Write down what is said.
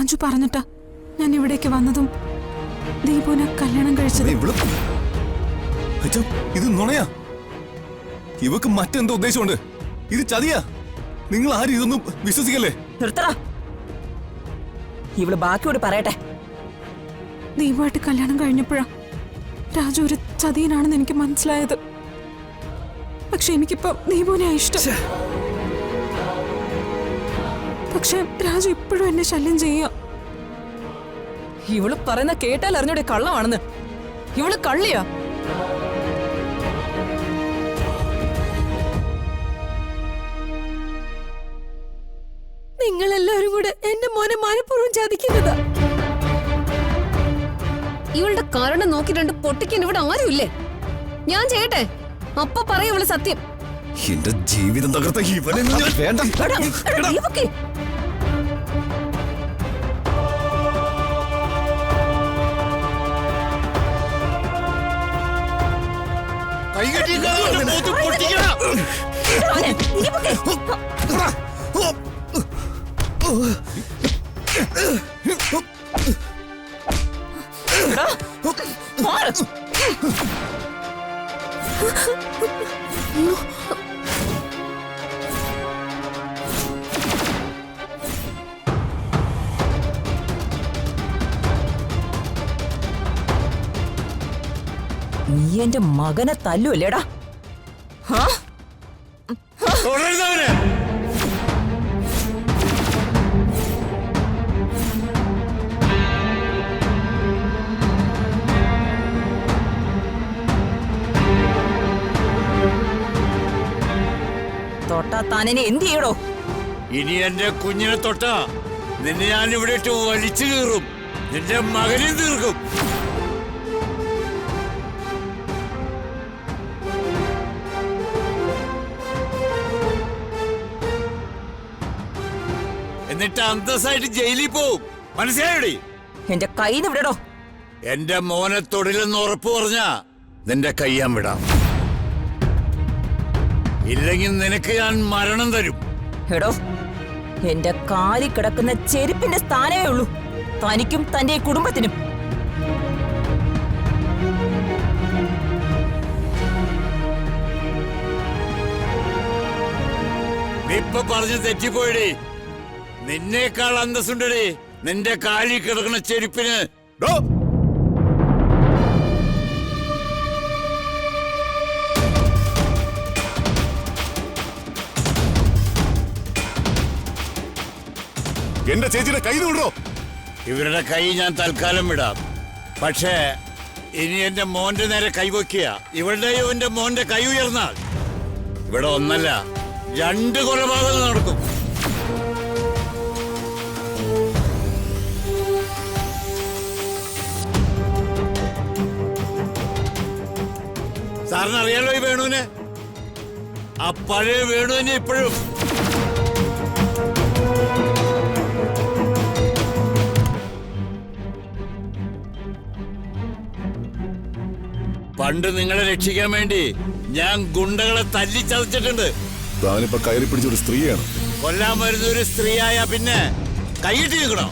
രാജു പറഞ്ഞിട്ടാ ഞാൻ ഇവിടേക്ക് വന്നതും ദീപുവിനെ കല്യാണം കഴിച്ചത്. ഇത് നുണയാ. ഇവക്ക് മറ്റെന്തോ ഉദ്ദേശമുണ്ട്. ഇത് ചതിയാ. നിങ്ങൾ ആരും ഇതൊന്നും വിശ്വസിക്കല്ലേ. നിർത്തടാ. ഇവള് ബാക്കിയോട് പറയട്ടെ. ദീപുമായിട്ട് കല്യാണം കഴിഞ്ഞപ്പോഴാ രാജു ഒരു ചതിയനാണെന്ന് എനിക്ക് മനസ്സിലായത്. പക്ഷെ എനിക്കിപ്പോ ദീപുവിനെ ഇഷ്ടം. പക്ഷെ രാജു ഇപ്പോഴും എന്നെ ശല്യം ചെയ്യുക. ഇവള് പറയുന്ന കേട്ടാൽ അറിഞ്ഞൂടെ കള്ളമാണെന്ന്. ഇവള് കള്ളിയാ. നിങ്ങളെല്ലാവരും കൂടെ എന്റെ മോനെ മനഃപൂർവ്വം ചതിക്കുന്നതാ. ഇവളുടെ കാരണം നോക്കി രണ്ട് പൊട്ടിക്കാൻ ഇവിടെ ആരുമില്ലേ? ഞാൻ ചെയ്യട്ടെ, അപ്പൊ പറയും ഇവള് സത്യം. എന്റെ ജീവിതം തകർത്ത ഇവനെ വേണ്ട. നീ എന്റെ മകനെ തല്ലുവല്ലേടാ? തൊട്ടാ താനെ എന്ത് ചെയ്യടോ? ഇനി എന്റെ കുഞ്ഞിനെ തൊട്ടാ നിന്നെ ഞാൻ ഇവിടെ ഇട്ട് വലിച്ചു കീറും. നിന്റെ മകനെ തീർക്കും. എന്നിട്ട് അന്തസ്സായിട്ട് ജയിലിൽ പോവും. മനസ്സിലായോടി? എന്റെ കയ്യിന്ന് വിടടോ. എന്റെ മോനെ തൊടിലെന്ന് ഉറപ്പ് പറഞ്ഞാ നിന്റെ കയ്യാൻ വിടാം. ഇല്ലെങ്കിൽ നിനക്ക് ഞാൻ മരണം തരും. എടോ, എന്റെ കാലിൽ കിടക്കുന്ന ചെരുപ്പിന്റെ സ്ഥാനമേ ഉള്ളൂ തനിക്കും തന്റെ കുടുംബത്തിനും. നീ ഇപ്പൊ പറഞ്ഞു തെറ്റിപ്പോയിടേ. നിന്നേക്കാൾ അന്തസ്സുണ്ടേ നിന്റെ കാലിൽ കിടക്കുന്ന ചെരുപ്പിന്. എന്റെ ചേച്ചിയുടെ കൈ വിടോ. ഇവരുടെ കൈ ഞാൻ തൽക്കാലം വിടാം. പക്ഷേ ഇനി എന്റെ മോന്റെ നേരെ കൈവയ്ക്കുക. ഇവളുടെയോ എന്റെ മോന്റെ കൈ ഉയർന്നാൽ ഇവിടെ ഒന്നല്ല 2 കൊലപാതകം നടക്കും. സാറിന് അറിയാലോ ഈ വേണുവിനെ. ആ പഴയ വേണുവിനെ ഇപ്പോഴും. പണ്ട് നിങ്ങളെ രക്ഷിക്കാൻ വേണ്ടി ഞാൻ ഗുണ്ടകളെ തല്ലിച്ചതച്ചിട്ടുണ്ട്. താനിപ്പോ കയറി പിടിച്ചൊരു സ്ത്രീയാണ്. കൊല്ലാൻ വരുന്ന ഒരു സ്ത്രീയായ പിന്നെ കൈയിട്ട് നിൽക്കണോ?